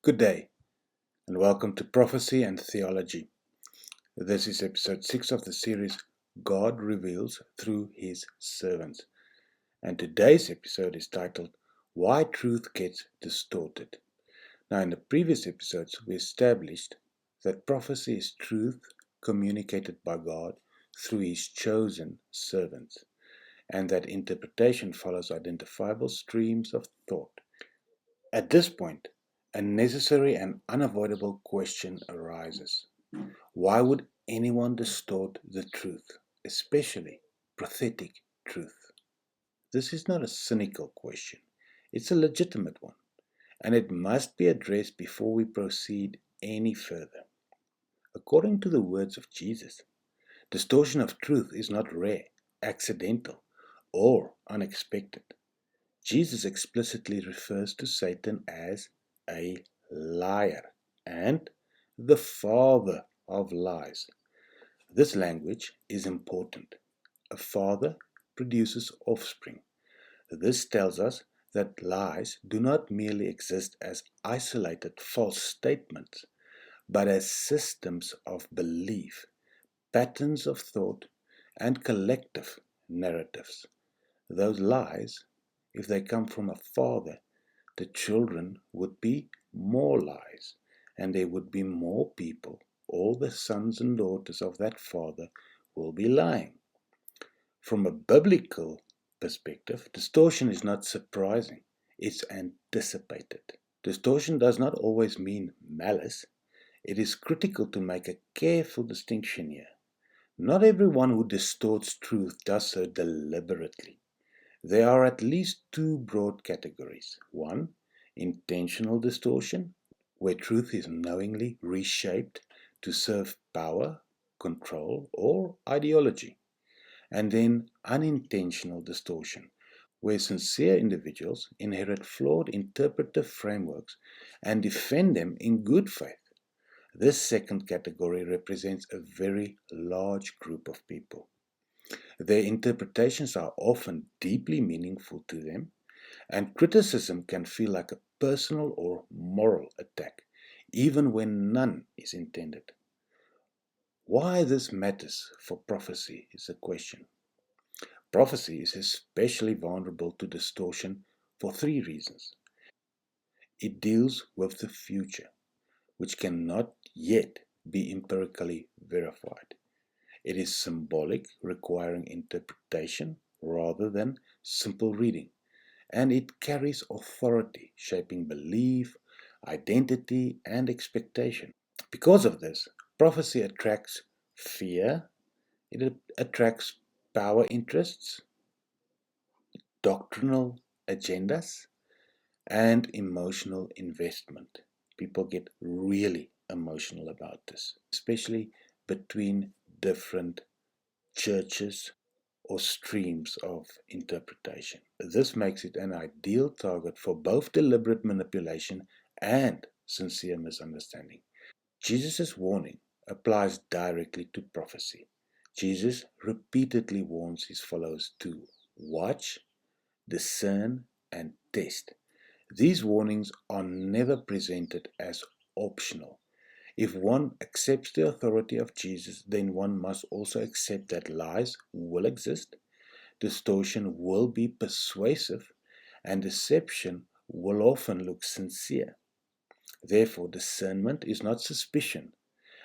Good day, and welcome to Prophecy and Theology. This is episode 6 of the series God Reveals Through His Servants. And today's episode is titled Why Truth Gets Distorted. Now, in the previous episodes, we established that prophecy is truth communicated by God through His chosen servants, and that interpretation follows identifiable streams of thought. At this point, a necessary and unavoidable question arises. Why would anyone distort the truth, especially prophetic truth? This is not a cynical question. It's a legitimate one, and it must be addressed before we proceed any further. According to the words of Jesus, distortion of truth is not rare, accidental, or unexpected. Jesus explicitly refers to Satan as a liar and the father of lies. This language is important. A father produces offspring. This tells us that lies do not merely exist as isolated false statements, but as systems of belief, patterns of thought, and collective narratives. Those lies, if they come from a father, the children would be more lies, and there would be more people. All the sons and daughters of that father will be lying. From a biblical perspective, distortion is not surprising, it's anticipated. Distortion does not always mean malice. It is critical to make a careful distinction here. Not everyone who distorts truth does so deliberately. There are at least two broad categories. One, intentional distortion, where truth is knowingly reshaped to serve power, control, or ideology. And then unintentional distortion, where sincere individuals inherit flawed interpretive frameworks and defend them in good faith. This second category represents a very large group of people. Their interpretations are often deeply meaningful to them, and criticism can feel like a personal or moral attack, even when none is intended. Why this matters for prophecy is the question. Prophecy is especially vulnerable to distortion for three reasons. It deals with the future, which cannot yet be empirically verified. It is symbolic, requiring interpretation rather than simple reading. And it carries authority, shaping belief, identity, and expectation. Because of this, prophecy attracts fear, it attracts power interests, doctrinal agendas, and emotional investment. People get really emotional about this, especially between different churches or streams of interpretation. This makes it an ideal target for both deliberate manipulation and sincere misunderstanding. Jesus' warning applies directly to prophecy. Jesus repeatedly warns his followers to watch, discern, and test. These warnings are never presented as optional. If one accepts the authority of Jesus, then one must also accept that lies will exist, distortion will be persuasive, and deception will often look sincere. Therefore, discernment is not suspicion,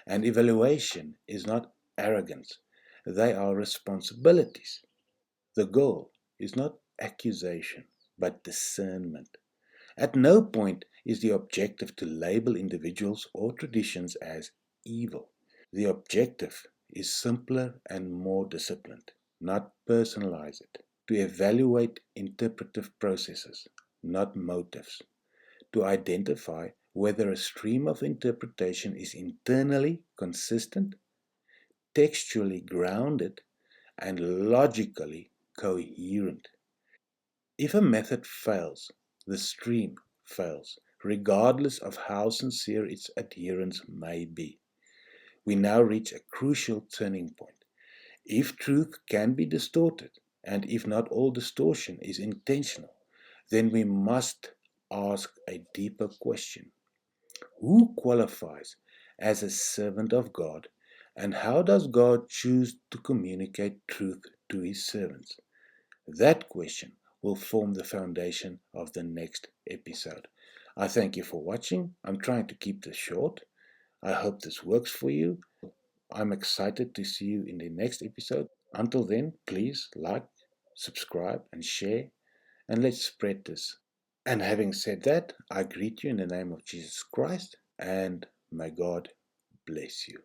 and evaluation is not arrogance. They are responsibilities. The goal is not accusation, but discernment. At no point is the objective to label individuals or traditions as evil. The objective is simpler and more disciplined, not personalize it. To evaluate interpretive processes, not motives. To identify whether a stream of interpretation is internally consistent, textually grounded, and logically coherent. If a method fails, the stream fails, regardless of how sincere its adherents may be. We now reach a crucial turning point. If truth can be distorted, and if not all distortion is intentional, then we must ask a deeper question. Who qualifies as a servant of God, and how does God choose to communicate truth to his servants? That question will form the foundation of the next episode. I thank you for watching. I'm trying to keep this short. I hope this works for you. I'm excited to see you in the next episode. Until then, please like, subscribe, and share, and let's spread this. And having said that, I greet you in the name of Jesus Christ, and may God bless you.